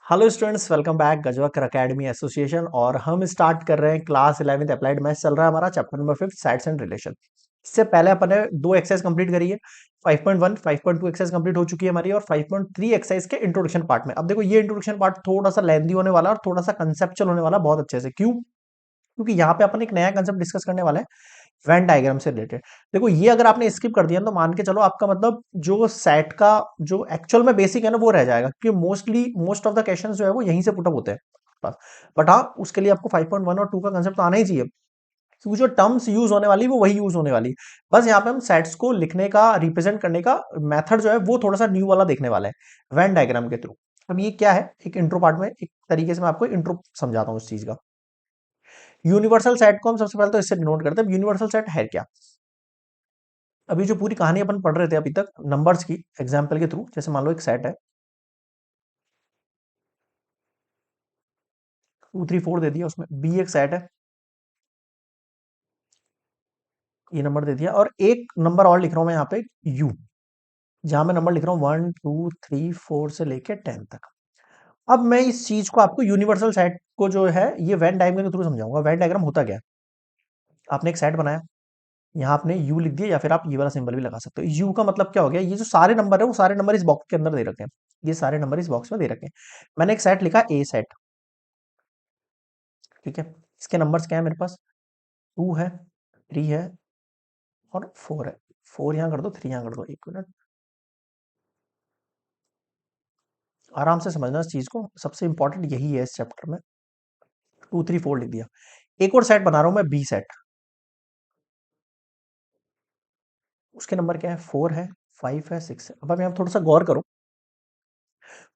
Hello students, welcome back Gajwakar academy association. और हम start कर रहे हैं क्लास 11th अप्लाइड मैथ्स। चल रहा है हमारा chapter number 5 sides and relation. इससे पहले अपन ने दो एक्सरसाइज कंप्लीट करी है। 5.1 5.2 एक्सरसाइज कंप्लीट हो चुकी है हमारी, और 5.3 एक्सरसाइज के इंट्रोडक्शन पार्ट में। अब देखो, ये इंट्रोडक्शन पार्ट थोड़ा सा लेंथी होने वाला है और थोड़ा सा कंसेप्चुअल होने वाला है, बहुत अच्छे से। क्यों? क्योंकि यहाँ पे अपन एक नया कंसेप्ट डिस्कस करने वाले हैं, वेन डायग्राम से रिलेटेड। देखो, ये अगर आपने स्किप कर दिया ना, तो मान के चलो आपका मतलब जो सेट का जो एक्चुअल में बेसिक है ना, वो रह जाएगा। क्योंकि मोस्ट ऑफ द क्वेश्चन जो है वो यहीं से पुटअप होते हैं बस। बट हाँ, उसके लिए आपको 5.1 और 2 का कंसेप्ट तो आना ही चाहिए, क्योंकि जो टर्म्स यूज होने वाली वो वही यूज होने वाली। बस यहाँ पे हम सेट्स को लिखने का, रिप्रेजेंट करने का मेथड जो है वो थोड़ा सा न्यू वाला देखने वाला है, वेन डायग्राम के थ्रू। अब ये क्या है, एक इंट्रो पार्ट में एक तरीके से मैं आपको इंट्रो समझाता हूँ इस चीज का। यूनिवर्सल सेट को हम सबसे पहले तो इससे डिनोट करते हैं। यूनिवर्सल सेट है क्या? अभी जो पूरी कहानी अपन पढ़ रहे थे अभी तक नंबर्स की एग्जाम्पल के थ्रू, जैसे मान लो एक सेट है 2 3 4 दे दिया, उसमें बी एक सेट है, ये नंबर दे दिया, और एक नंबर और लिख रहा हूं मैं यहाँ पे यू, जहां मैं नंबर लिख रहा हूँ 1 2 3 4 से लेके 10 तक। अब मैं इस चीज को आपको यूनिवर्सल सेट को जो है ये वेन डायग्राम के थ्रू समझाऊंगा। वेन डायग्राम होता क्या है? आपने एक सेट बनाया, यहाँ आपने यू लिख दिया, या फिर आप ये वाला सिंबल भी लगा सकते हो। यू का मतलब क्या हो गया? ये जो सारे नंबर है वो सारे नंबर इस बॉक्स के अंदर दे रखे हैं, ये सारे नंबर इस बॉक्स में दे रखे हैं। मैंने एक सेट लिखा ए सेट, ठीक है। इसके नंबर्स क्या है मेरे पास? 2 है, 3 है और 4 है। 4 यहाँ कर दो, 3 यहाँ कर दो। एक मिनट, आराम से समझना इस चीज को, सबसे इंपॉर्टेंट यही है इस चैप्टर में। 2 3 4 लिख दिया। एक और सेट बना रहा हूं मैं, बी सेट। उसके नंबर क्या है? 4 है, 5 है, 6 है। अब आप यहाँ थोड़ा सा गौर करो,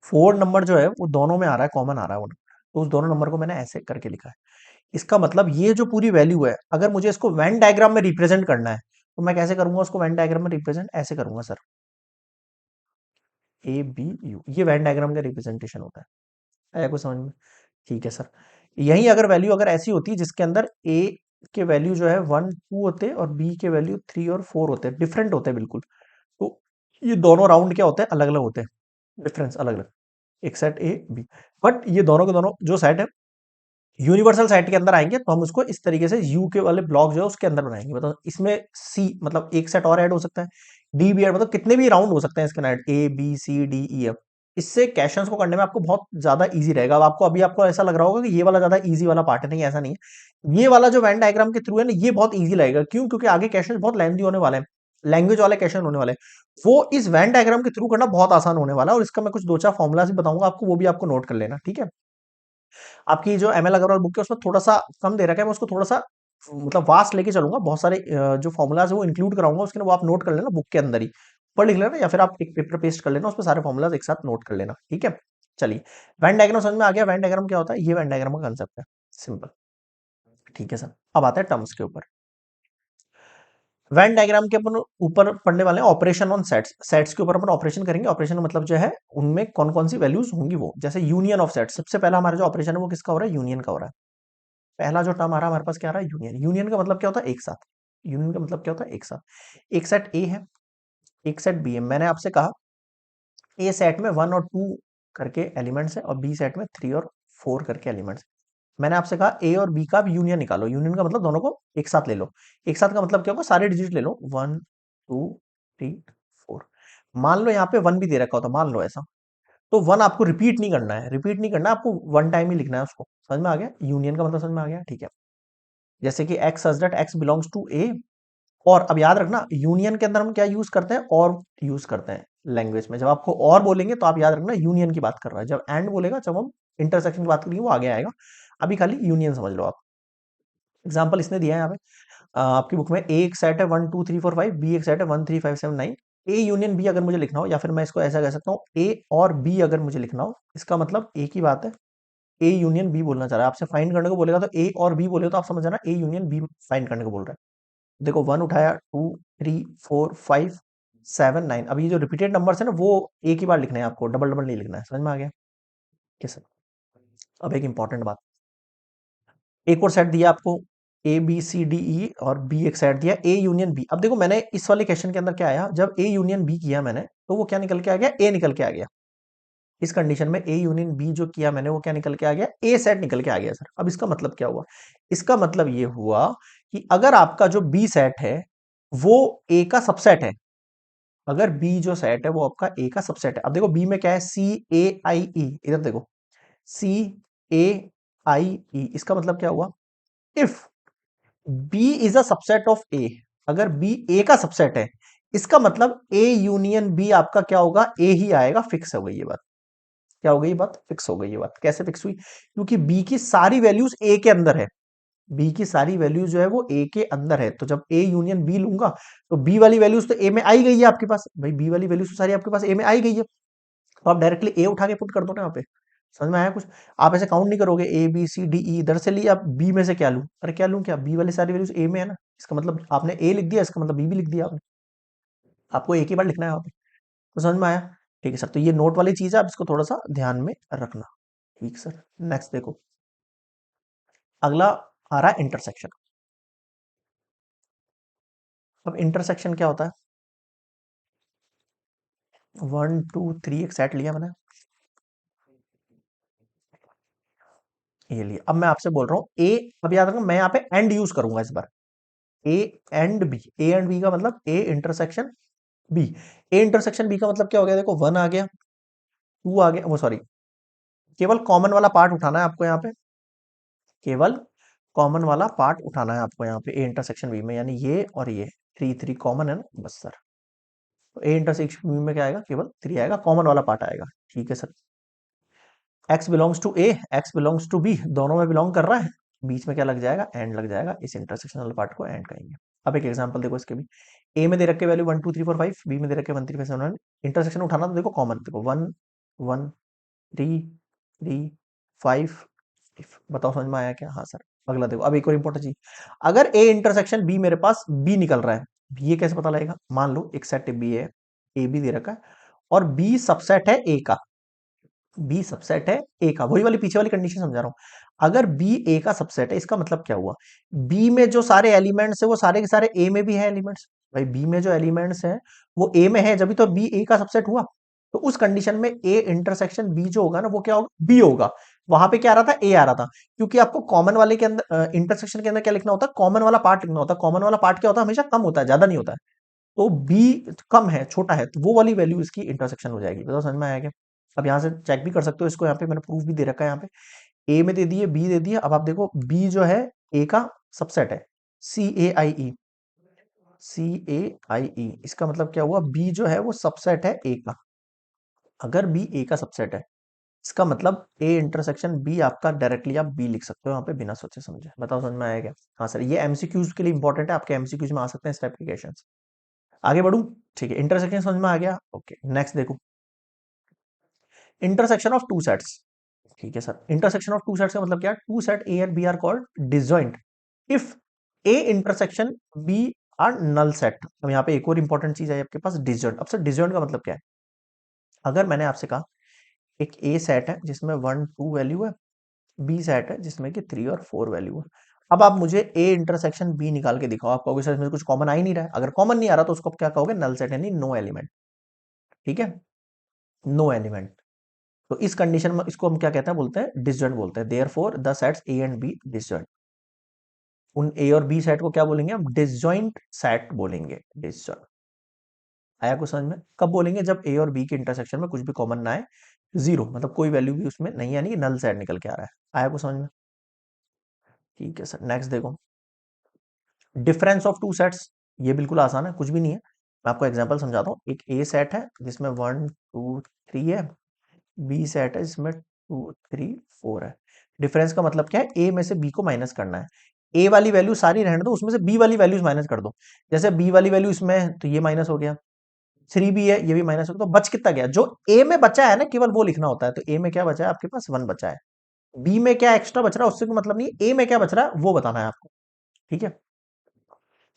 4 नंबर जो है वो दोनों में आ रहा है, कॉमन आ रहा है वो नंबर, तो उस दोनों नंबर को मैंने ऐसे करके लिखा है। इसका मतलब ये जो पूरी वैल्यू है, अगर मुझे इसको वेन डायग्राम में रिप्रेजेंट करना है, तो मैं कैसे करूंगा उसको? वेन डायग्राम में रिप्रेजेंट ऐसे करूंगा सर, ए बी यू। ये वेन डायग्राम का रिप्रेजेंटेशन होता है। आया कुछ समझ में? ठीक है सर। यही अगर वैल्यू अगर ऐसी होती जिसके अंदर ए के वैल्यू जो है 1 2 होते और बी के वैल्यू 3 और 4 होते, डिफरेंट होते बिल्कुल, तो ये दोनों राउंड क्या होते हैं? अलग अलग होते हैं, डिफरेंस अलग अलग। एक सेट ए बी, बट ये दोनों के दोनों जो सेट है यूनिवर्सल सेट के अंदर आएंगे, तो हम उसको इस तरीके से यू के वाले ब्लॉक जो है उसके अंदर बनाएंगे। मतलब इसमें सी मतलब एक सेट और ऐड हो सकता है, डी भी ऐड, मतलब कितने भी राउंड हो सकते हैं इसके नाइट, A B C D E F. इससे क्वेश्चंस को करने में आपको बहुत ज्यादा इजी रहेगा। अब आपको अभी आपको ऐसा लग रहा होगा कि ये वाला ज्यादा इजी वाला पार्ट है, नहीं ऐसा नहीं है। ये वाला जो वेन डायग्राम के थ्रू है ना, ये बहुत इजी लगेगा। क्यों? क्योंकि आगे क्वेश्चन बहुत लेंथी होने वाले हैं, लैंग्वेज वाले क्वेश्चन होने वाले हैं। वो इस वेन डायग्राम के थ्रू करना बहुत आसान होने वाला है, और इसका मैं कुछ 2 4 फॉर्मुला भी बताऊंगा आपको, वो भी आपको नोट कर लेना, ठीक है। आपकी जो एमएल अग्रवाल बुक है उसमें थोड़ा सा कम दे रखा है, मैं उसको थोड़ा सा मतलब वास्ट लेके चलूंगा। बहुत सारे जो फॉर्मुलाज है वो इंक्लूड कराऊंगा उसके, वो आप नोट कर लेना बुक के अंदर ही, ऊपर लिख लेना, या फिर आप एक पेपर पेस्ट कर लेना, उसमें सारे फॉर्मुलाज एक साथ नोट कर लेना, ठीक है। चलिए, वैन डायग्राम समझ में आ गया? वैन डायग्राम क्या होता है? ये वैन डायग्राम का कंसेप्ट है, सिंपल, ठीक है सर। अब आता है टर्म्स के ऊपर। वैन डायग्राम के अपन ऊपर पढ़ने वाले हैं ऑपरेशन ऑन सेट्स। सेट्स के ऊपर अपन ऑपरेशन करेंगे। ऑपरेशन मतलब जो है उनमें कौन कौन सी वैल्यूज होंगी, वो जैसे यूनियन ऑफ सेट्स। सबसे पहला हमारा जो ऑपरेशन है वो किसका हो रहा है? यूनियन का हो रहा है। पहला जो टर्म आ रहा है हमारे पास क्या आ रहा है? यूनियन। यूनियन का मतलब क्या होता है? एक साथ। यूनियन का मतलब क्या होता है? एक साथ। एक सेट ए है, एक सेट बी है। मैंने आपसे कहा ए सेट में 1 और 2 करके एलिमेंट्स है, और बी सेट में 3 और 4 करके एलिमेंट्स। मैंने आपसे कहा ए और बी का भी यूनियन निकालो। यूनियन का मतलब दोनों को एक साथ ले लो। एक साथ का मतलब क्या होगा? सारे डिजिट ले लो, 1 2 3 4। मान लो यहाँ पे 1 भी दे रखा होता, मान लो ऐसा, तो 1 आपको रिपीट नहीं करना है, रिपीट नहीं करना है आपको, वन टाइम ही लिखना है उसको। समझ में आ गया? यूनियन का मतलब समझ में आ गया, ठीक है। जैसे कि X such that X belongs to A. और अब याद रखना, यूनियन के अंदर हम क्या यूज करते हैं? और यूज करते हैं लैंग्वेज में। जब आपको और बोलेंगे तो आप याद रखना यूनियन की बात कर रहा है। जब एंड बोलेगा, जब हम इंटरसेक्शन की बात करेंगे, वो आगे आएगा। अभी खाली यूनियन समझ लो आप। एग्जाम्पल इसने दिया है यहाँ पे, आपकी बुक में। ए एक सेट है 1 2 3 4 5, बी एक सेट है 1 3 5 7 9। ए यूनियन बी अगर मुझे लिखना हो, या फिर मैं इसको ऐसा कह सकता हूँ, ए और बी अगर मुझे लिखना हो, इसका मतलब एक ही बात है। ए यूनियन बी बोलना चाह रहा है, आपसे फाइंड करने को बोलेगा तो ए और बी बोलेगा, तो आप समझ जाना ए यूनियन बी फाइंड करने को बोल रहा है। देखो, 1 उठाया, 2 3 4 5 7 9। अब ये जो रिपीटेड नंबर्स है ना, वो एक ही बार लिखना है आपको, डबल डबल नहीं लिखना है। समझ में आ गया? किस? अब एक इंपॉर्टेंट बात, एक और सेट दिया आपको, ए बी सी डी ई, और बी एक सेट दिया, ए यूनियन बी। अब देखो, मैंने इस वाले क्वेश्चन के अंदर क्या आया, जब ए यूनियन बी किया मैंने, तो वो क्या निकल के आ गया? ए निकल के आ गया। इस कंडीशन में ए यूनियन बी जो किया मैंने वो क्या निकल के आ गया, ए सेट निकल के आ गया सर। अब इसका मतलब क्या हुआ, इसका मतलब ये हुआ कि अगर आपका जो बी सेट है वो ए का सबसेट है, अगर बी जो सेट है वो आपका ए का सबसेट है। अब देखो बी में क्या है, सी ए आई ई, इधर देखो सी ए आई ई, इसका मतलब क्या हुआ, if B is a subset of A, अगर बी ए का सबसेट है इसका मतलब ए यूनियन बी आपका क्या होगा, ए ही आएगा, फिक्स हो गई ये बात। क्या हो गई ये बात, फिक्स हो गई ये बात। कैसे फिक्स हुई, क्योंकि बी की सारी वैल्यूज ए के अंदर है, बी की सारी वैल्यूज जो है वो ए के अंदर है, तो जब ए यूनियन बी लूंगा तो बी वाली वैल्यूज तो ए में आई गई है आपके पास, भाई बी वाली वैल्यूज तो सारी आपके पास ए में आई गई है, तो आप डायरेक्टली ए उठा के पुट कर दो ना यहाँ पे। समझ में आया कुछ, आप ऐसे काउंट नहीं करोगे ए बी सी डी ई, इधर से लिया, अब बी में से क्या लूं, अरे क्या लूं, क्या बी वाली सारी वैल्यूज ए में है ना, इसका मतलब आपने ए लिख दिया, इसका मतलब बी भी लिख दिया आपने, आपको एक ही बार लिखना है वहां पे। तो समझ में आया, ठीक है सर, तो ये नोट वाली चीज है, आप इसको थोड़ा सा ध्यान में रखना। ठीक सर, नेक्स्ट देखो, अगला आ रहा है इंटरसेक्शन। अब इंटरसेक्शन क्या होता है, 1 2 3 एक सेट लिया मैंने, ये लिया, अब मैं आपसे बोल रहा हूं ए, अब याद रखना मैं यहाँ पे एंड यूज करूंगा इस बार, A and B, A and B का मतलब A intersection B, A intersection B का मतलब क्या हो गया, देखो 1 आ गया, 2 आ गया, वो सॉरी, केवल कॉमन वाला पार्ट उठाना है आपको यहाँ पे, केवल कॉमन वाला पार्ट उठाना है आपको यहाँ पे ए इंटरसेक्शन बी में, यानी ये और ये 3 3 कॉमन है ना, बस सर, तो ए इंटरसेक्शन बी में क्या आएगा, केवल 3 आएगा, कॉमन वाला पार्ट आएगा। ठीक है sir, x belongs to A, x belongs to B, दोनों में बिलोंग कर रहा है, बीच में क्या लग जाएगा, एंड लग जाएगा, इस इंटरसेक्शन वाले पार्ट को एंड कहेंगे। अब एक एग्जांपल देखो इसके भी, ए में दे रखे वैल्यू 1 2 3 4 5, बी में दे रखे 1 3 5 7 1, इंटरसेक्शन उठाना तो देखो कॉमन, देखो 1 1 3 3 5, बताओ समझ में आया क्या, हाँ सर। अगला देखो, अब एक और इंपॉर्टेंट चीज, अगर ए इंटरसेक्शन बी मेरे पास बी निकल रहा है, ये कैसे पता लगेगा, मान लो एक सेट बी है, ए बी दे रखा है और बी सबसेट है ए का, बी सबसेट है ए का, वही वाली पीछे वाली कंडीशन समझा रहा हूं, अगर बी ए का सबसेट है इसका मतलब क्या हुआ, बी में जो सारे एलिमेंट्स है वो सारे के सारे ए में भी है एलिमेंट्स, भाई बी में जो एलिमेंट्स हैं वो ए में है, जब तो बी ए का सबसेट हुआ, तो उस कंडीशन में ए इंटरसेक्शन बी जो होगा ना वो क्या होगा, बी होगा। वहां पे क्या आ रहा था, ए आ रहा था, क्योंकि आपको कॉमन वाले के अंदर इंटरसेक्शन के अंदर क्या लिखना होता है, कॉमन वाला पार्ट लिखना होता है, कॉमन वाला पार्ट क्या होता है, हमेशा कम होता है, ज्यादा नहीं होता है, तो बी कम है, छोटा है, तो वो वाली वैल्यू इसकी इंटरसेक्शन हो जाएगी। बताओ समझ में आया क्या, अब यहाँ से चेक भी कर सकते हो इसको, यहाँ पे मैंने प्रूफ भी दे रखा है, यहाँ पे ए में दे दिए, बी दे दिए, अब आप देखो बी जो है ए का सबसेट है, सी ए आई ई, सी ए आई ई, इसका मतलब क्या हुआ, बी जो है वो सबसेट है ए का, अगर बी ए का सबसेट है इसका मतलब ए इंटरसेक्शन बी आपका, डायरेक्टली आप बी लिख सकते हो यहाँ पे बिना सोचे समझे। बताओ समझ में आया क्या, हाँ सर, ये एमसीक्यूज के लिए इंपॉर्टेंट है, आपके एमसीक्यूज में आ सकते हैं इस टाइप के क्वेश्चन। आगे बढ़ू, ठीक है, इंटरसेक्शन समझ में आ गया, ओके नेक्स्ट देखो, इंटरसेक्शन ऑफ टू सेट्स। ठीक है sir, intersection of two sets का मतलब क्या है, two set A and B are called disjoint if A intersection B are null set. अब यहाँ पे एक और इंपॉर्टेंट चीज है आपके पास, डिसजॉइंट। अब सर डिसजॉइंट का मतलब क्या है, अगर मैंने आपसे कहा एक ए सेट है जिसमें 1 2 वैल्यू है, बी सेट है जिसमें कि 3 और 4 वैल्यू है, अब आप मुझे ए इंटरसेक्शन बी निकाल के दिखाओ, आप कहोगे सर इसमें कुछ कॉमन आ ही नहीं रहा है, अगर कॉमन नहीं आ रहा तो उसको आप क्या कहोगे, नल सेट यानी नो एलिमेंट। ठीक है, नो एलिमेंट, तो इस कंडीशन में इसको हम क्या कहते हैं, बोलते हैं डिसजॉइंट बोलते हैं, therefore the sets A and B disjoint, उन ए और बी सेट को क्या बोलेंगे हम, डिसजॉइंट सेट बोलेंगे, डिसजॉइंट। आया कुछ समझ में, कब बोलेंगे, जब ए और बी के इंटरसेक्शन में कुछ भी कॉमन ना आए, जीरो मतलब कोई वैल्यू भी उसमें नहीं, यानी कि नल सेट निकल के आ रहा है। आया कुछ समझ में, ठीक है सर, नेक्स्ट देखो, डिफरेंस ऑफ टू सेट्स, ये बिल्कुल आसान है, कुछ भी नहीं है, मैं आपको एग्जांपल समझाता हूँ। एक ए सेट है जिसमें 1 2 3 है, बी सेट है जिसमें 2 3 4 है, डिफरेंस का मतलब क्या है, ए में से बी को माइनस करना है, ए वाली वैल्यू सारी रहने दो, उसमें से बी वाली वैल्यूज माइनस कर दो, जैसे बी वाली वैल्यू इसमें है तो ये माइनस हो गया, 3 भी है ये भी माइनस हो गया, तो बच कितना गया, जो ए में बचा है ना केवल वो लिखना होता है, तो ए में क्या बचा है आपके पास, 1 बचा है, बी में क्या एक्स्ट्रा बच रहा है उससे कोई मतलब नहीं, ए में क्या बच रहा है वो बताना है आपको। ठीक है,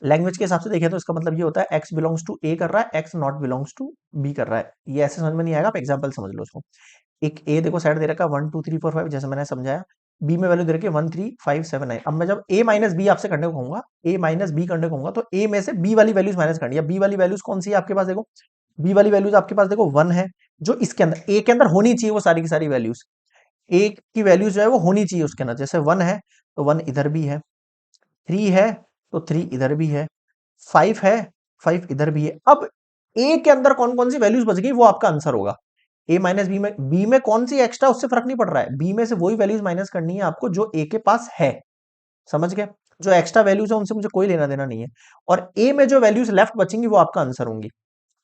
लैंग्वेज के हिसाब से देखें तो इसका मतलब ये होता है एक्स बिलोंग्स टू ए कर रहा है, x not belongs to B कर रहा है, ये ऐसे समझ में नहीं आएगा, आप एग्जांपल समझ लो उसको। एक ए देखो सेट दे रखा है 1 2 3 4 5, जैसे मैंने समझाया, बी में वैल्यू दे रखी है 1 3 5 7 9, अब मैं जब ए माइनस बी आपसे करने को कहूंगा, ए माइनस बी करने को कहूंगा, तो ए में से बी वाली वैल्यूज माइनस करनी है, बी वाली वैल्यूज कौन सी है आपके पास, देखो बी वाली वैल्यूज आपके पास देखो 1 है, जो इसके अंदर ए के अंदर होनी चाहिए वो सारी की सारी वैल्यूज, ए की वैल्यूज जो है वो होनी चाहिए उसके अंदर। जैसे 1 है तो 1 इधर भी है, 3 है तो 3 इधर भी है, 5 है 5 इधर भी है। अब ए के अंदर कौन कौन सी वैल्यूज बच गई वो आपका आंसर होगा। ए माइनस बी में कौन सी एक्स्ट्रा उससे फर्क नहीं पड़ रहा है, बी में से वही वैल्यूज माइनस करनी है आपको जो ए के पास है। समझ गए? जो एक्स्ट्रा वैल्यूज है उनसे मुझे कोई लेना देना नहीं है। और ए में जो वैल्यूज लेफ्ट बचेंगी वो आपका आंसर होंगी।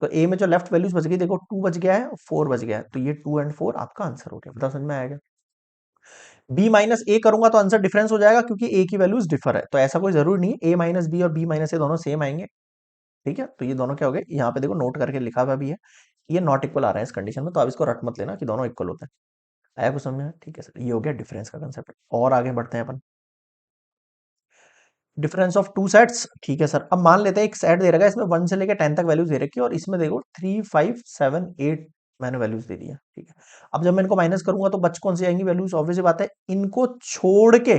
तो ए में जो लेफ्ट वैल्यूज बच गई, देखो 2 बच गया है, 4 बच गया है, तो ये 2 एंड 4 आपका आंसर हो गया। बताओ समझ में आएगा? बी माइनस ए करूंगा तो आंसर डिफरेंस हो जाएगा क्योंकि ए की वैल्यूज डिफर है, तो ऐसा कोई जरूरी नहीं है ए माइनस बी और बी माइनस ए दोनों सेम आएंगे। ठीक है, तो ये दोनों क्या हो गए, यहाँ पे देखो नोट करके लिखा हुआ भी है, ये नॉट इक्वल आ रहा है इस कंडीशन में, तो आप इसको रट मत लेना कि दोनों इक्वल होते हैं। आया कुछ समझ में? ठीक है सर, ये हो गया डिफरेंस का कंसेप्ट। और आगे बढ़ते हैं अपन, डिफरेंस ऑफ टू सेट्स। ठीक है सर, अब मान लेते हैं एक सेट दे रखा है, इसमें 1 से लेकर 10 तक वैल्यूज दे रखी है और इसमें देखो 3 5 7 8 मैंने वैल्यूज दे दिया। ठीक है, अब जब मैं इनको माइनस करूंगा तो बच कौन सी आएंगी वैल्यूज? ऑब्वियस सी बात है, इनको छोड़ के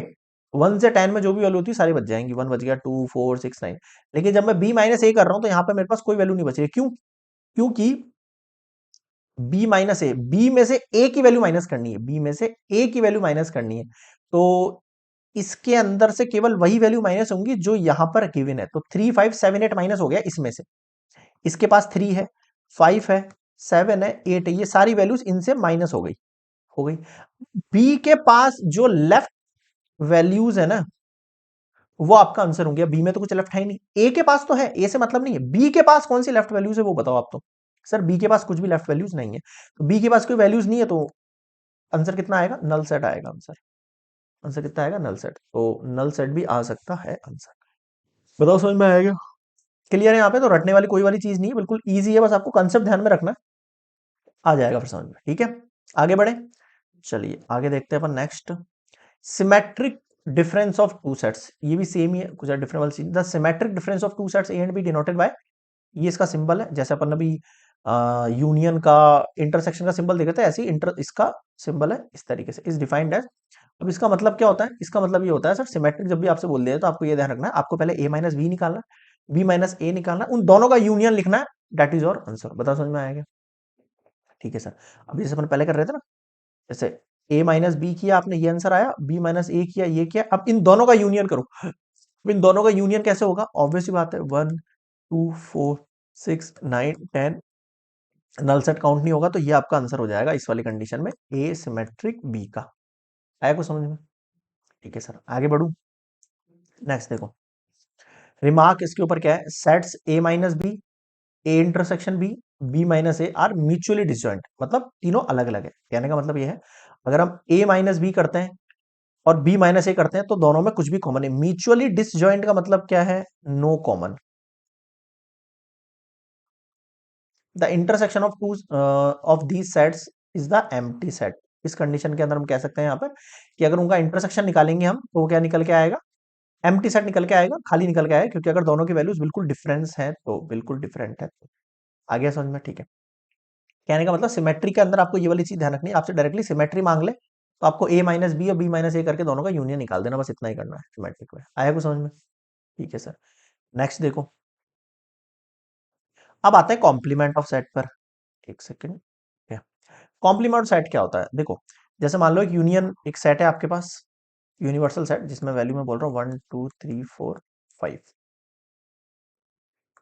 1 से 10 में जो भी वैल्यू थी सारी बच जाएंगी। 1 बच गया, 2 4 6 9। लेकिन जब मैं बी माइनस ए कर रहा हूं तो यहाँ पे मेरे पास कोई वैल्यू नहीं बच रही। क्यों? क्योंकि बी माइनस ए, बी में से ए की वैल्यू माइनस करनी है, बी में से ए की वैल्यू माइनस करनी है, तो इसके अंदर से केवल वही वैल्यू माइनस होंगी जो यहां पर गिवन है। तो 3 5 7 8 माइनस हो गया इसमें से, इसके पास 3 है 5 है 7 है 8 है, ये सारी वैल्यूज इनसे माइनस हो गई, हो गई। बी के पास जो लेफ्ट वैल्यूज है ना वो आपका आंसर हो गया। बी में तो कुछ लेफ्ट है ही नहीं, ए के पास तो है, ए से मतलब नहीं है, बी के पास कौन सी लेफ्ट वैल्यूज है वो बताओ आप तो। सर बी के पास कुछ भी लेफ्ट वैल्यूज नहीं है, तो बी के पास कोई वैल्यूज नहीं है, तो आंसर कितना आएगा? नल सेट आएगा आंसर। आंसर कितना आएगा? Null set. तो नल सेट भी आ सकता है आंसर। बताओ समझ में आएगा? क्लियर है? यहाँ पे तो रटने वाली कोई वाली चीज नहीं है, बिल्कुल इजी है, बस आपको कंसेप्ट ध्यान में रखना है, आ जाएगा फिर समझ में। ठीक है, आगे बढ़े, चलिए आगे देखते हैं अपन next, symmetric difference of two sets. ये भी सेम ही है, कुछ डिफरेंट वाली चीज। The symmetric difference of two sets A and B denoted by, ये इसका सिंबल है, जैसे अपन अभी यूनियन का इंटरसेक्शन का सिंबल देखे थे, ऐसे ही इंटर इसका सिंबल है इस तरीके से, इज डिफाइंड एज। अब इसका मतलब क्या होता है? इसका मतलब ये होता है सर, सिमेट्रिक जब भी आपसे बोल दिया है तो आपको ये ध्यान रखना है, आपको पहले ए माइनस बी निकालना है, बी माइनस ए निकालना है, उन दोनों का यूनियन लिखना है, दैट इज योर आंसर। बताओ समझ में आएगा? ठीक है सर, अब जैसे अपन पहले कर रहे थे ना, जैसे ए माइनस बी किया आपने, ये आंसर आया, बी माइनस ए किया, ये किया, अब इन दोनों का यूनियन करो। अब इन दोनों का यूनियन कैसे होगा? ऑब्वियस सी बात है, 1 2 4 6 9 10, नल सेट काउंट नहीं होगा, तो ये आपका आंसर हो जाएगा इस वाली कंडीशन में, ए सिमेट्रिक बी का। आया कुछ समझ में? ठीक है सर, आगे बढ़ू, नेक्स्ट देखो, रिमार्क इसके ऊपर क्या है, sets A minus B, A intersection B, B minus A are mutually disjoint, मतलब तीनों अलग अलग है। कहने का मतलब ये है, अगर हम ए माइनस बी करते हैं और बी माइनस ए करते हैं तो दोनों में कुछ भी कॉमन है। म्यूचुअली डिसजॉइंट का मतलब क्या है? No common. The intersection of two of these sets is the empty set. इस कंडीशन के अंदर हम कह सकते हैं यहाँ पर कि अगर उनका इंटरसेक्शन निकालेंगे हम तो वो क्या निकल के आएगा? एम्प्टी सेट निकल के आएगा, खाली निकल के आएगा, क्योंकि अगर दोनों की वैल्यूज बिल्कुल डिफरेंस है तो बिल्कुल डिफरेंट है। आ गया समझ में? ठीक है, कहने का मतलब सिमेट्री के अंदर आपको ये वाली चीज ध्यान रखनी है, आपसे डायरेक्टली सिमेट्री मांग ले तो आपको ए माइनस बी और बी माइनस ए करके दोनों का यूनियन निकाल देना, बस इतना ही करना है सिमेट्रिक में। आया कुछ समझ में? ठीक है सर, नेक्स्ट देखो, अब आता है कॉम्प्लीमेंट ऑफ सेट पर। एक सेकेंड, कॉम्प्लीमेंट सेट क्या होता है? देखो, जैसे मान लो एक यूनियन, एक सेट है आपके पास, यूनिवर्सल सेट, जिसमें वैल्यू मैं बोल रहा हूँ 1 2 3 4 5।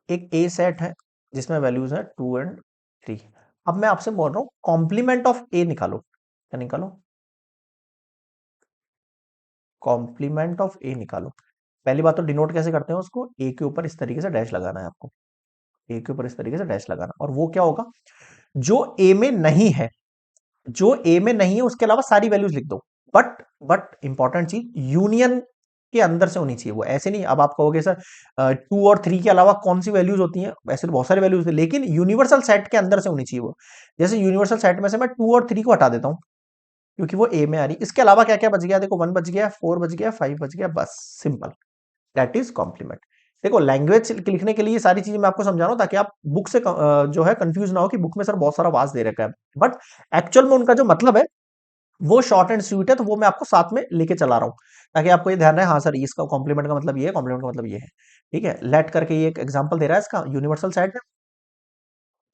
एक ए सेट है जिसमें वैल्यूज है 2 एंड 3। अब मैं आपसे बोल रहा हूँ कॉम्प्लीमेंट ऑफ ए निकालो। क्या निकालो? कॉम्प्लीमेंट ऑफ ए निकालो। पहली बात तो डिनोट कैसे करते हैं उसको, ए के ऊपर इस तरीके से डैश लगाना है आपको, ए के ऊपर इस तरीके से डैश लगाना, और वो क्या होगा? जो ए में नहीं है, जो ए में नहीं है उसके अलावा सारी वैल्यूज लिख दो। बट इंपॉर्टेंट चीज, यूनियन के अंदर से होनी चाहिए वो, ऐसे नहीं। अब आप कहोगे सर 2 और 3 के अलावा कौन सी वैल्यूज होती हैं? ऐसे तो बहुत सारी वैल्यूज है, लेकिन यूनिवर्सल सेट के अंदर से होनी चाहिए वो। जैसे यूनिवर्सल सेट में से मैं 2 और 3 को हटा देता हूं क्योंकि वो ए में आ रही, इसके अलावा क्या क्या बच गया? देखो 1 बच गया, 4 बच गया, 5 बच गया, बस सिंपल, दैट इज कॉम्प्लीमेंट। देखो लैंग्वेज लिखने के लिए ये सारी चीजें मैं आपको समझा रहा हूं ताकि आप बुक से जो है कंफ्यूज ना हो कि बुक में सर बहुत सारा वास दे रखा है, बट एक्चुअल में उनका जो मतलब है वो शॉर्ट एंड स्वीट है, तो वो मैं आपको साथ में लेके चला रहा हूं ताकि आपको ये ध्यान रहे, हाँ सर इसका कॉम्प्लीमेंट का मतलब ये है, कॉम्प्लीमेंट का मतलब ये है। ठीक है, लेट करके ये एक एग्जांपल दे रहा है इसका, universal set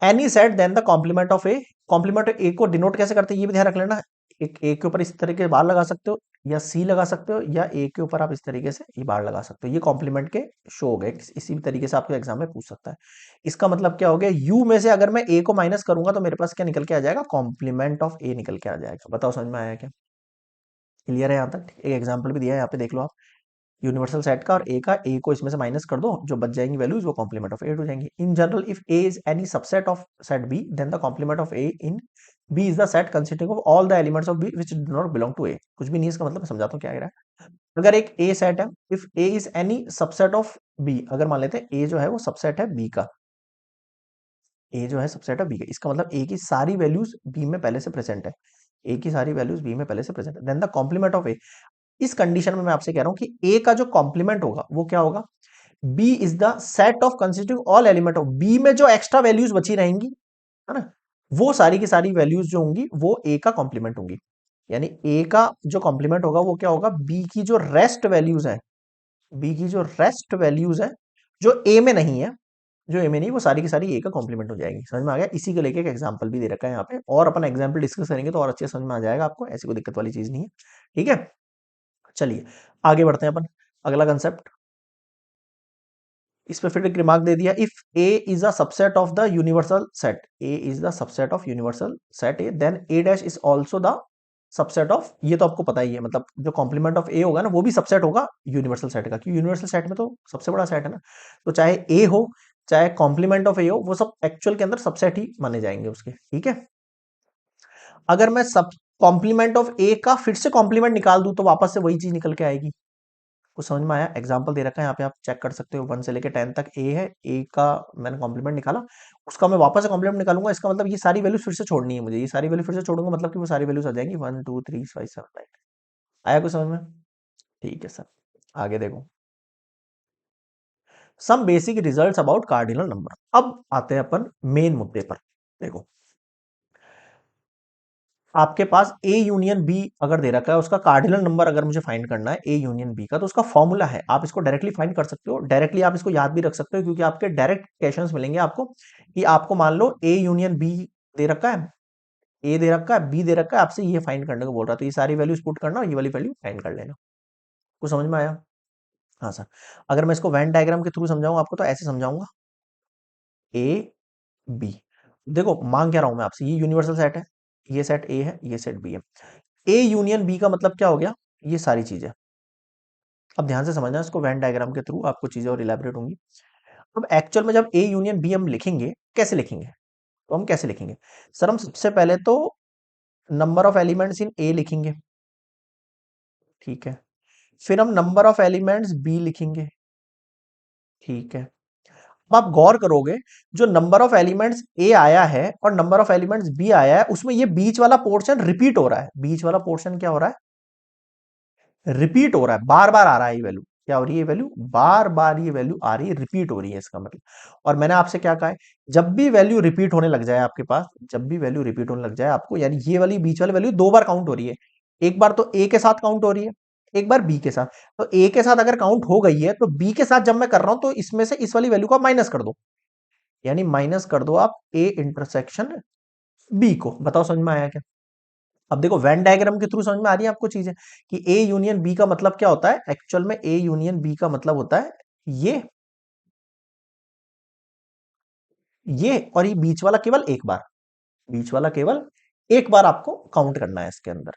any set then the complement of A. Complement A को डिनोट कैसे करते हैं ये भी ध्यान रख लेना। एक ए के ऊपर इस तरीके से बार लगा सकते हो, या सी लगा सकते हो, या ए के ऊपर आप इस तरीके से ये बार लगा सकते हो। ये कॉम्प्लीमेंट के शो हो गए। इसी तरीके से आपको एग्जाम में पूछ सकता है। इसका मतलब क्या हो गया, यू में से अगर मैं ए को माइनस करूंगा तो मेरे पास क्या निकल के आ जाएगा, कॉम्प्लीमेंट ऑफ ए निकल के आ जाएगा। बताओ समझ में आया क्या? क्लियर है यहाँ तक? एक एग्जाम्पल भी दिया है यहाँ पे, देख लो आप। यूनिवर्सल सेट का और ए का, ए को इसमें से माइनस कर दो, जो बच जाएंगी वैल्यूज वो कॉम्प्लीमेंट ऑफ ए हो जाएंगी। In general if A is any subset of set B then the complement of A in B is the set consisting of all the elements of B which do not belong to A. कुछ भी नहीं, इसका मतलब मैं समझाता हूँ क्या कह रहा है। अगर एक ए सेट है, if A is any subset of B, अगर मान लेते हैं ए जो है वो सबसेट है बी का, ए जो है सबसेट है बी का, इसका मतलब ए की सारी वैल्यूज बी में पहले से प्रेजेंट है, ए की सारी वैल्यूज बी में पहले से प्रेजेंट है, देन द कॉम्प्लीमेंट ऑफ ए। इस कंडीशन में मैं आपसे कह रहा हूं कि ए का जो कॉम्प्लीमेंट होगा वो क्या होगा, B is the set of consisting all element of B में जो एक्स्ट्रा वैल्यूज बची रहेंगी, है ना, वो सारी की सारी वैल्यूज जो होंगी वो ए का कॉम्प्लीमेंट होंगी। यानी ए का जो कॉम्प्लीमेंट होगा वो क्या होगा, बी की जो रेस्ट वैल्यूज है, बी की जो रेस्ट वैल्यूज है जो ए में नहीं है, जो ए में नहीं, वो सारी की सारी ए का कॉम्प्लीमेंट हो जाएगी। समझ में आ गया? इसी को लेके एक एग्जांपल भी दे रखा है यहाँ पे, और अपन एग्जांपल डिस्कस करेंगे तो और अच्छे समझ में आ जाएगा आपको, ऐसी कोई दिक्कत वाली चीज नहीं है। ठीक है, चलिए आगे बढ़ते हैं अपन। अगला कंसेप्ट, इस पे फिर एक रिमार्क दे दिया, if A is a subset of the universal set, A is the subset of universal set A, then A dash is also the subset of, ये तो आपको पता ही है, मतलब जो कॉम्प्लीमेंट ऑफ ए होगा ना वो भी सबसेट होगा यूनिवर्सल सेट का, क्योंकि यूनिवर्सल सेट में तो सबसे बड़ा सेट है ना, तो चाहे ए हो चाहे कॉम्प्लीमेंट ऑफ ए हो, वो सब एक्चुअल के अंदर सबसेट ही माने जाएंगे उसके। ठीक है, अगर मैं सब कॉम्प्लीमेंट ऑफ ए का फिर से कॉम्प्लीमेंट निकाल दूं तो वापस से वही चीज निकल के आएगी। कुछ समझ में आया? एग्जाम्पल दे रखा है यहाँ पे, आप चेक कर सकते हो, 1 से लेकर 10 तक ए है, ए का मैंने कॉम्प्लीमेंट निकाला, उसका मैं वापस से कॉम्प्लीमेंट निकालूंगा, इसका मतलब ये सारी वैल्यू फिर से छोड़नी है मुझे, ये सारी वैल्यू फिर से छोड़ूंगा, मतलब कि वो सारी वैल्यूज आ जाएंगी 1 2 3 5 7 9। आया कुछ समझ में? ठीक है सर, आगे देखो, some basic results about cardinal number. अब आते हैं अपन मेन मुद्दे पर। देखो, आपके पास ए यूनियन बी अगर दे रखा है, उसका कार्डिनल नंबर अगर मुझे फाइंड करना है ए यूनियन बी का, तो उसका फॉर्मूला है, आप इसको डायरेक्टली फाइंड कर सकते हो, डायरेक्टली आप इसको याद भी रख सकते हो, क्योंकि आपके डायरेक्ट क्वेश्चंस मिलेंगे आपको, कि आपको मान लो ए यूनियन बी दे रखा है, ए दे रखा है, बी दे रखा है, आपसे ये फाइंड करने को बोल रहा है, तो ये सारी वैल्यूज पुट करना और ये वाली वैल्यू फाइंड कर लेना। कुछ समझ में आया? हाँ सर, अगर मैं इसको वेन डायग्राम के थ्रू समझाऊं आपको, तो ऐसे समझाऊंगा, ए बी, देखो मान क्या रहा हूं मैं आपसे, ये यूनिवर्सल सेट है, ये सेट ए है, ये सेट बी है, ए यूनियन बी का मतलब क्या हो गया, ये सारी चीजें। अब ध्यान से समझना, इसको वेन डायग्राम के थ्रू आपको चीजें और इलेबोरेट होंगी। अब एक्चुअल में जब ए यूनियन बी हम लिखेंगे, कैसे लिखेंगे, तो हम कैसे लिखेंगे सर, हम सबसे पहले तो नंबर ऑफ एलिमेंट्स इन ए लिखेंगे, ठीक है, फिर हम नंबर ऑफ एलिमेंट्स बी लिखेंगे, ठीक है। अब आप गौर करोगे, जो नंबर ऑफ एलिमेंट्स ए आया है और नंबर ऑफ एलिमेंट्स बी आया है, उसमें ये बीच वाला पोर्शन रिपीट हो रहा है, बीच वाला पोर्शन क्या हो रहा है, रिपीट हो रहा है, बार बार आ रहा है ये वैल्यू, क्या हो रही है, ये वैल्यू बार बार, ये वैल्यू आ रही है, रिपीट हो रही है, इसका मतलब। और मैंने आपसे क्या कहा है, जब भी वैल्यू रिपीट होने लग जाए आपके पास, जब भी वैल्यू रिपीट होने लग जाए आपको, यानी ये वाली बीच वाली वैल्यू दो बार काउंट हो रही है, एक बार तो ए के साथ काउंट हो रही है, एक बार बी के साथ, तो ए के साथ अगर काउंट हो गई है तो बी के साथ जब मैं कर रहा हूं तो इसमें से इस वाली वैल्यू को माइनस कर दो, यानी माइनस कर दो आप ए इंटरसेक्शन बी को। बताओ समझ में आया क्या? अब देखो वेन डायग्राम के थ्रू समझ में आ रही है आपको चीजें, कि ए यूनियन बी का मतलब क्या होता है, एक्चुअल में ए यूनियन बी का मतलब होता है ये ये और ये बीच वाला केवल एक बार, बीच वाला केवल एक बार आपको काउंट करना है इसके अंदर।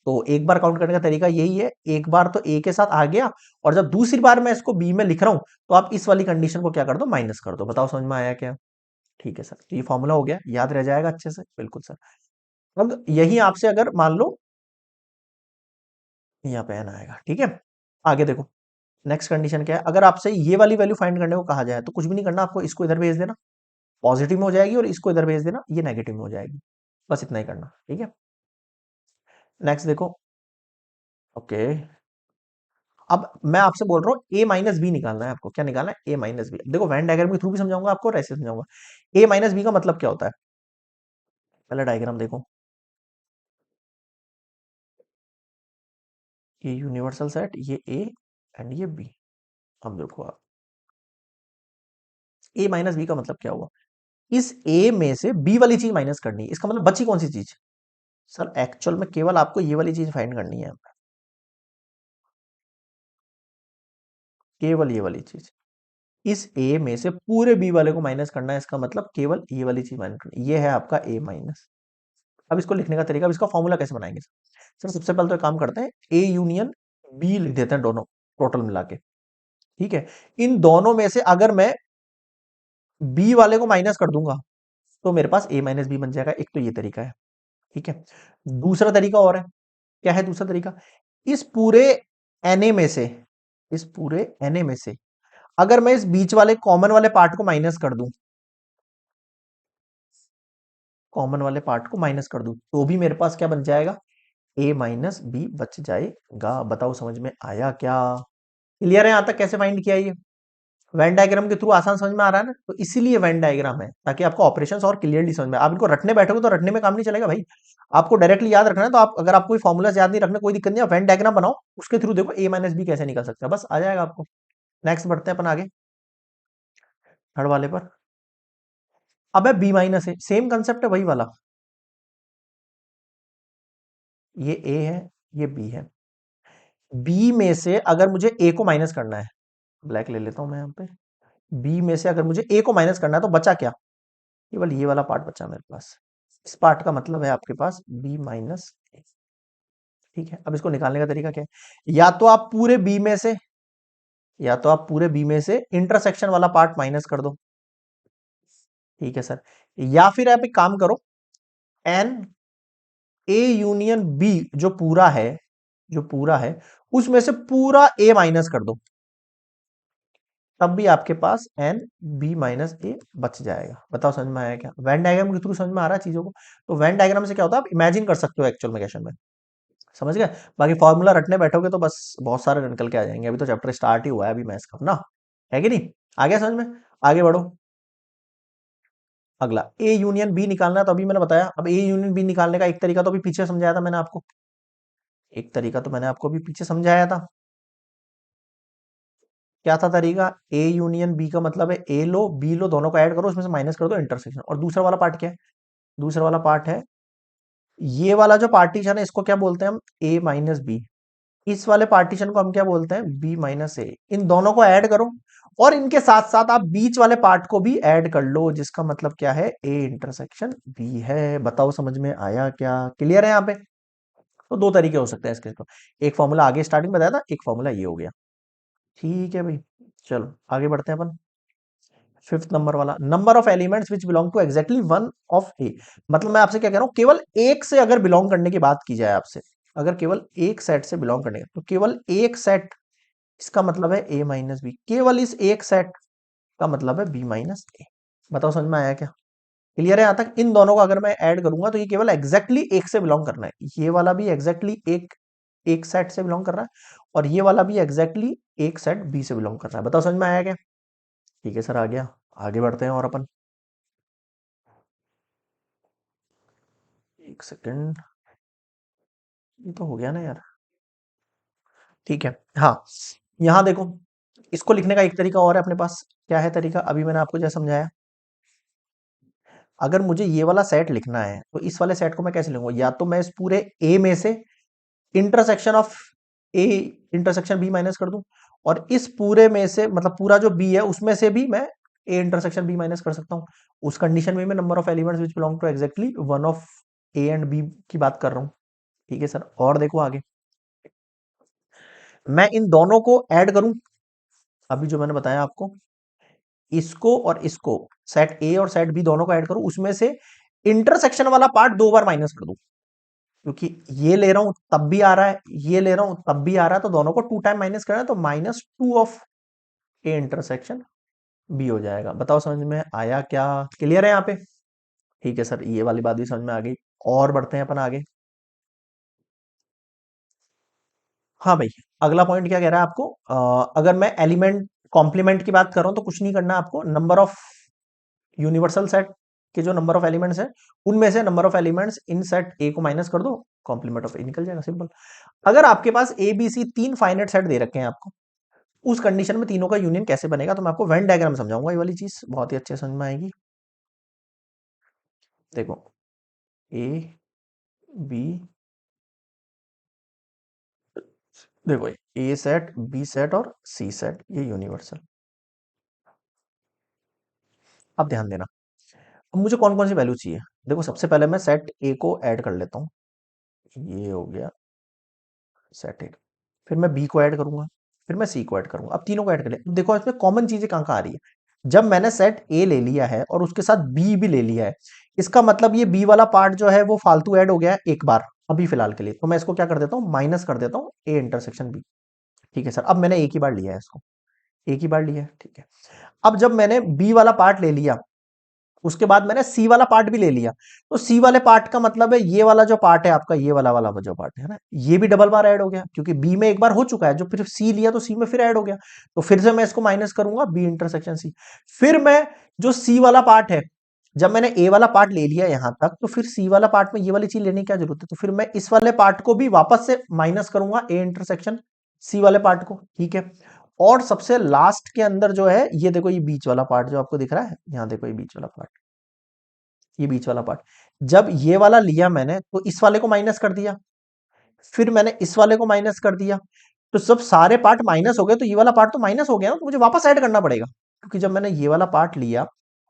तो एक बार काउंट करने का तरीका यही है, एक बार तो ए के साथ आ गया, और जब दूसरी बार मैं इसको बी में लिख रहा हूं तो आप इस वाली कंडीशन को क्या कर दो, माइनस कर दो। बताओ समझ में आया क्या? ठीक है सर, तो ये फॉर्मूला हो गया, याद रह जाएगा अच्छे से, बिल्कुल सर। अब यही आपसे अगर मान लो यहाँ पे एन आएगा, ठीक है, आगे देखो, नेक्स्ट कंडीशन क्या है, अगर आपसे ये वाली वैल्यू फाइंड करने को कहा जाए तो कुछ भी नहीं करना, आपको इसको इधर भेज देना, पॉजिटिव में हो जाएगी, और इसको इधर भेज देना, ये नेगेटिव में हो जाएगी, बस इतना ही करना, ठीक है। नेक्स्ट देखो, ओके, अब मैं आपसे बोल रहा हूँ ए माइनस बी निकालना है आपको, क्या निकालना है, ए माइनस बी। देखो वैन डायग्राम के थ्रू भी समझाऊंगा आपको और ऐसे समझाऊंगा। ए माइनस बी का मतलब क्या होता है, पहले डायग्राम देखो, ये यूनिवर्सल सेट, ये ए एंड ये बी। अब देखो आप, ए माइनस बी का मतलब क्या हुआ, इस ए में से बी वाली चीज माइनस करनी है, इसका मतलब बची कौन सी चीज? सर एक्चुअल में केवल आपको ये वाली चीज फाइंड करनी है, केवल ये वाली चीज। इस ए में से पूरे बी वाले को माइनस करना है, इसका मतलब केवल ये वाली चीज माइनस करनी है। ये है आपका ए माइनस। अब इसको लिखने का तरीका, अब इसका फॉर्मूला कैसे बनाएंगे? सर सबसे पहले तो एक काम करते हैं, ए यूनियन बी लिख देते हैं दोनों टोटल मिला के। ठीक है, इन दोनों में से अगर मैं बी वाले को माइनस कर दूंगा तो मेरे पास ए माइनस बी बन जाएगा। एक तो ये तरीका है। ठीक है, दूसरा तरीका और है। क्या है दूसरा तरीका? इस पूरे एनए में से, इस पूरे एनए में से अगर मैं इस बीच वाले कॉमन वाले पार्ट को माइनस कर दूं, कॉमन वाले पार्ट को माइनस कर दूं, तो भी मेरे पास क्या बन जाएगा? ए माइनस बी बच जाएगा। बताओ समझ में आया क्या? क्लियर है यहां तक कैसे फाइंड किया ये? वेन डायग्राम के थ्रू आसान समझ में आ रहा है ना? तो इसीलिए वेन डायग्राम है, ताकि आपको ऑपरेशंस और क्लियरली समझ में। आप इनको रटने बैठोगे तो रटने में काम नहीं चलेगा भाई। आपको डायरेक्टली याद रखना है, तो आप अगर आपको कोई फॉर्मूला याद नहीं रखना, कोई दिक्कत नहीं है, वेन डायग्राम बनाओ, उसके थ्रू देखो ए माइनस बी कैसे निकल सकता है, बस आ जाएगा आपको। नेक्स्ट बढ़ते हैं अपन आगे, थर्ड वाले पर। अब है बी माइनस ए, सेम कंसेप्ट है वही वाला। ये ए है, ये बी है। बी में से अगर मुझे ए को माइनस करना है, ब्लैक ले लेता हूं मैं यहां पे। बी में से अगर मुझे ए को माइनस करना है तो बचा क्या? केवल ये वाला पार्ट बचा मेरे पास। इस पार्ट का मतलब है आपके पास बी माइनस ए। ठीक है, अब इसको निकालने का तरीका क्या है? या तो आप पूरे बी में से इंटरसेक्शन वाला पार्ट माइनस कर दो। ठीक है सर, या फिर आप एक काम करो, एन ए यूनियन बी जो पूरा है उसमें से पूरा ए माइनस कर दो, तब भी आपके पास एन बी माइनस ए बच जाएगा। बताओ समझ में आया क्या? वेन डायग्राम के थ्रू समझ में आ रहा है चीजों को? तो वेन डायग्राम से क्या होता है, आप इमेजिन कर सकते हो एक्चुअल में क्वेश्चन में। समझ गए? बाकी फॉर्मूला रटने बैठोगे तो बस बहुत सारे निकल के आ जाएंगे। अभी तो चैप्टर स्टार्ट ही हुआ है अभी मैथ्स का ना, है कि नहीं? आ गया समझ में? आगे बढ़ो। अगला ए यूनियन बी निकालना है, तो अभी मैंने बताया। अब ए यूनियन बी निकालने का एक तरीका तो अभी पीछे समझाया था मैंने आपको, एक तरीका तो मैंने आपको अभी पीछे समझाया था। क्या था तरीका? ए यूनियन बी का मतलब है ए लो बी लो, दोनों को ऐड करो, उसमें से माइनस कर दो इंटरसेक्शन। और दूसरा वाला पार्ट क्या है? दूसरा वाला पार्ट है ये वाला जो पार्टीशन है, इसको क्या बोलते हैं हम? ए माइनस बी। इस वाले पार्टीशन को हम क्या बोलते हैं? बी माइनस ए। इन दोनों को ऐड करो और इनके साथ साथ आप बीच वाले पार्ट को भी ऐड कर लो, जिसका मतलब क्या है? ए इंटरसेक्शन बी है। बताओ समझ में आया क्या? क्लियर है यहाँ पे? तो दो तरीके हो सकते हैं इसके तो, एक फॉर्मूला आगे स्टार्टिंग में बताया था, एक फॉर्मूला ये हो गया। ठीक है भाई, चलो आगे बढ़ते हैं अपन। फिफ्थ नंबर वाला, number of elements which belong to exactly one of A. मतलब मैं आपसे क्या कह रहा हूं, केवल एक से अगर बिलोंग करने की बात की जाए आपसे, अगर केवल एक सेट से बिलोंग करने तो केवल एक सेट, इसका मतलब है ए माइनस बी। केवल इस एक सेट का मतलब है बी माइनस ए। बताओ समझ में आया क्या? क्लियर है यहां तक? इन दोनों को अगर मैं ऐड करूंगा तो ये केवल एग्जैक्टली एक से बिलोंग करना है। ये वाला भी एग्जैक्टली एक एक सेट से बिलोंग कर रहा है, और ये वाला भी एग्जैक्टली एक सेट बी से बिलोंग कर रहा है। बताओ समझ में आया क्या? ठीक है सर, आ गया। आगे बढ़ते हैं और अपन, एक सेकंड, ये तो हो गया ना यार। ठीक है, हाँ, यहां देखो, इसको लिखने का एक तरीका और है अपने पास। क्या है तरीका? अभी मैंने आपको जैसा समझाया। अगर मुझे ये वाला सेट लिखना है तो इस वाले सेट को मैं कैसे लिखूंगा? या तो मैं इस पूरे ए में से intersection of A intersection B minus कर दूं, और इस पूरे में से मतलब पूरा जो बी है उसमें से भी मैं ए इंटरसेक्शन बी माइनस कर सकता हूं। उस कंडीशन में मैं number of elements which belong to exactly one of A and B की बात कर रहा हूं। ठीक है सर, और देखो आगे, मैं इन दोनों को ऐड करूं, अभी जो मैंने बताया आपको, इसको और इसको, सेट ए और सेट बी दोनों को ऐड करूं, उसमें से इंटरसेक्शन वाला पार्ट दो बार माइनस कर दूं, क्योंकि ये ले रहा हूं तब भी आ रहा है, ये ले रहा हूं तब भी आ रहा है, तो दोनों को टू टाइम माइनस करना है, तो minus two of A intersection B हो जाएगा। बताओ समझ में आया क्या? क्लियर है यहाँ पे? ठीक है सर, ये वाली बात भी समझ में आ गई। और बढ़ते हैं अपन आगे। हाँ भाई, अगला पॉइंट क्या कह रहा है आपको? अगर मैं एलिमेंट कॉम्प्लीमेंट की बात कर रहा हूं तो कुछ नहीं करना आपको, नंबर ऑफ यूनिवर्सल सेट के जो नंबर ऑफ एलिमेंट्स है, उनमें से number of elements in set ए को माइनस कर दो, कॉम्प्लीमेंट ऑफ ए निकल जाएगा, सिंपल। अगर आपके पास ए बी सी तीन फाइनाइट सेट दे रखे हैं आपको, उस कंडीशन में तीनों का यूनियन कैसे बनेगा, तो मैं आपको वेन डायग्राम समझाऊंगा। ये वाली चीज बहुत ही अच्छे समझ में आएगी। देखो ए बी, देखो ए सेट, बी सेट और सी सेट, ये यूनिवर्सल। अब ध्यान देना, अब मुझे कौन कौन सी वैल्यू चाहिए। देखो सबसे पहले मैं सेट ए को ऐड कर लेता हूँ, ये हो गया सेट ए। फिर मैं बी को ऐड करूंगा, फिर मैं सी को ऐड करूंगा। अब तीनों को ऐड कर लिया। देखो इसमें कॉमन चीजें कहाँ कहाँ आ रही है। जब मैंने सेट ए ले लिया है और उसके साथ बी भी ले लिया है, इसका मतलब ये बी वाला पार्ट जो है वो फालतू ऐड हो गया है एक बार, अभी फिलहाल के लिए। तो मैं इसको क्या कर देता हूँ, माइनस कर देता हूँ ए इंटरसेक्शन बी। ठीक है सर, अब मैंने एक ही बार लिया है इसको, एक ही बार लिया है, ठीक है। अब जब मैंने बी वाला पार्ट ले लिया, उसके बाद मैंने सी वाला पार्ट भी ले लिया। तो सी वाले पार्ट का मतलब है ये वाला जो पार्ट है आपका, ये वाला वाला जो पार्ट है ना, ये भी डबल बार ऐड हो गया, क्योंकि बी में एक बार हो चुका है, जो फिर सी लिया तो सी में फिर ऐड हो गया। तो फिर से मैं इसको माइनस करूंगा, बी इंटरसेक्शन सी। फिर मैं जो सी वाला पार्ट है, जब मैंने ए वाला पार्ट ले लिया यहां तक, तो फिर सी वाला पार्ट में ये वाली चीज लेने की क्या जरूरत है। तो फिर मैं इस वाले पार्ट को भी वापस से माइनस करूंगा, ए इंटरसेक्शन सी वाले पार्ट को, ठीक है। और सबसे लास्ट के अंदर जो है, ये देखो ये बीच वाला पार्ट जो आपको दिख रहा है, यहां देखो ये बीच वाला पार्ट, ये बीच वाला पार्ट। जब ये वाला लिया मैंने तो इस वाले को माइनस कर दिया, फिर मैंने इस वाले को माइनस कर दिया। तो जब सारे पार्ट माइनस हो गए तो ये वाला पार्ट तो माइनस हो गया ना, तो मुझे वापस ऐड करना पड़ेगा। क्योंकि जब मैंने ये वाला पार्ट लिया,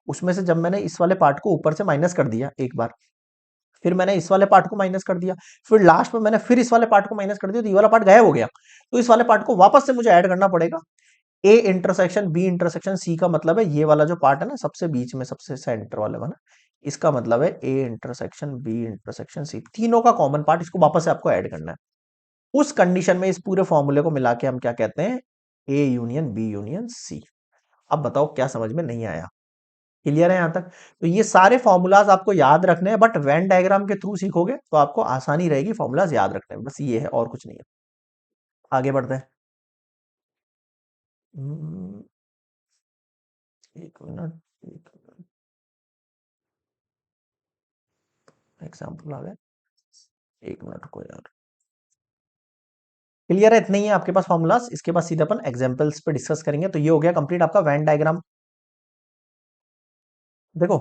उसमें से जब मैंने इस वाले पार्ट को ऊपर से माइनस कर दिया एक बार, फिर मैंने इस वाले पार्ट को माइनस कर दिया, फिर लास्ट में मैंने फिर इस वाले पार्ट को माइनस कर दिया, तो ये वाला पार्ट गायब हो गया। तो इस वाले पार्ट को वापस से मुझे ऐड करना पड़ेगा। A intersection B intersection C का मतलब है ये वाला जो पार्ट है ना, सबसे बीच में सबसे सेंटर वाले में ना, इसका मतलब है A intersection B intersection C, तीनों का कॉमन पार्ट, इसको वापस से आपको ऐड करना है। उस कंडीशन में इस पूरे फॉर्मूले को मिला के हम क्या कहते हैं, A union B union C. अब बताओ क्या समझ में नहीं आया, क्लियर है यहां तक। तो ये सारे फॉर्मूलाज आपको याद रखने हैं, बट वेन डायग्राम के थ्रू सीखोगे तो आपको आसानी रहेगी फॉर्मूलाज याद रखने में, बस ये है और कुछ नहीं है। आगे बढ़ते हैं। हम्म, एक मिनट, एग्जाम्पल आ गया, एक मिनट को यार। क्लियर है, इतना ही है आपके पास फॉर्मूलाज। इसके बाद सीधे अपन एग्जांपल्स पे डिस्कस करेंगे। तो ये हो गया कंप्लीट आपका वेन डायग्राम। देखो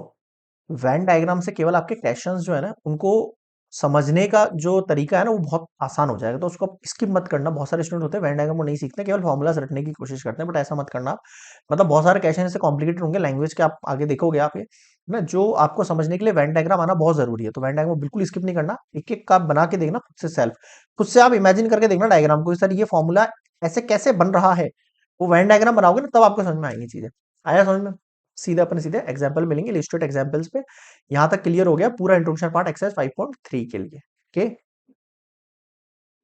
वेन डायग्राम से केवल आपके क्वेश्चंस जो है ना, उनको समझने का जो तरीका है ना, वो बहुत आसान हो जाएगा। तो उसको स्किप मत करना। बहुत सारे स्टूडेंट होते हैं वेन डायग्राम को नहीं सीखते, केवल फॉर्मूलाज रटने की कोशिश करते हैं, बट ऐसा मत करना आप। मतलब बहुत सारे क्वेश्चन ऐसे कॉम्प्लिकेटेड होंगे लैंग्वेज के, आप आगे देखोगे आप ये ना, जो आपको समझने के लिए वेन डायग्राम आना बहुत जरूरी है। तो वेन डायग्राम बिल्कुल स्किप नहीं करना, एक एक का आप बना के देखना खुद से, सेल्फ खुद से आप इमेजिन करके देखना डायग्राम को, सर ये फॉर्मूला ऐसे कैसे बन रहा है। वो वेन डायग्राम बनाओगे ना, तब आपको समझ में आएंगी चीजें। आया समझ में। सीधे अपने सीधे एग्जाम्पल मिलेंगे, इलिस्ट्रेट एग्जाम्पल्स पे। यहां तक क्लियर हो गया पूरा इंट्रोडक्शन पार्ट एक्सरसाइज 5.3 के लिए। ओके।